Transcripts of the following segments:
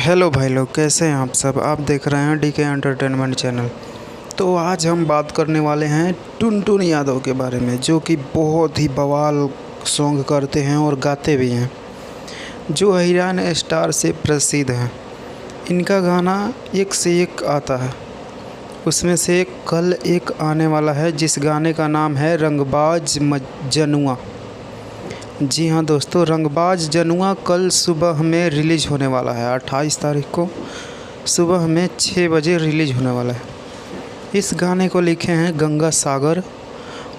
Hello भाई लोग, कैसे हैं आप सब। आप देख रहे हैं डीके एंटरटेनमेंट चैनल। तो आज हम बात करने वाले हैं टुनटुन यादव के बारे में, जो कि बहुत ही बवाल सॉन्ग करते हैं और गाते भी हैं, जो हिरान स्टार से प्रसिद्ध हैं। इनका गाना एक से एक आता है, उसमें से कल एक आने वाला है जिस गाने का नाम है रंगबाज जनुआ। जी हाँ दोस्तों, रंगबाज जनुआ कल सुबह में रिलीज़ होने वाला है। 28 तारीख को सुबह में 6 बजे रिलीज़ होने वाला है। इस गाने को लिखे हैं गंगा सागर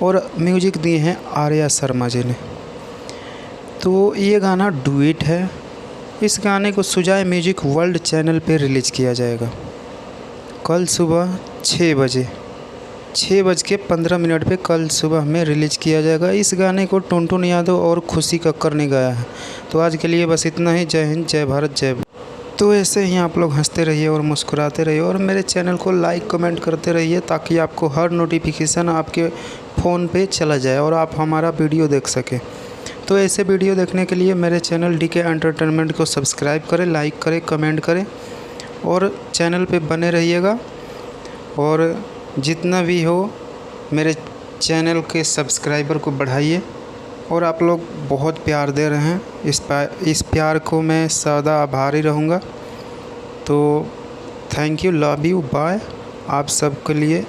और म्यूजिक दिए हैं आर्या शर्मा जी ने। तो ये गाना डुएट है। इस गाने को सुजाय म्यूजिक वर्ल्ड चैनल पे रिलीज़ किया जाएगा कल सुबह 6:15 पे कल सुबह में रिलीज़ किया जाएगा। इस गाने को टुनटुन यादव और खुशी कक्कर ने गाया है। तो आज के लिए बस इतना ही। जय हिंद, जय भारत, जय। तो ऐसे ही आप लोग हंसते रहिए और मुस्कुराते रहिए और मेरे चैनल को लाइक कमेंट करते रहिए, ताकि आपको हर नोटिफिकेशन आपके फ़ोन पे चला जाए और आप हमारा वीडियो देख सकें। तो ऐसे वीडियो देखने के लिए मेरे चैनल डीके एंटरटेनमेंट को सब्सक्राइब करें, लाइक करें, कमेंट करें और चैनल पे बने रहिएगा। और जितना भी हो मेरे चैनल के सब्सक्राइबर को बढ़ाइए। और आप लोग बहुत प्यार दे रहे हैं, इस प्यार को मैं सदा आभारी रहूँगा। तो thank you, love you, bye आप सबके लिए।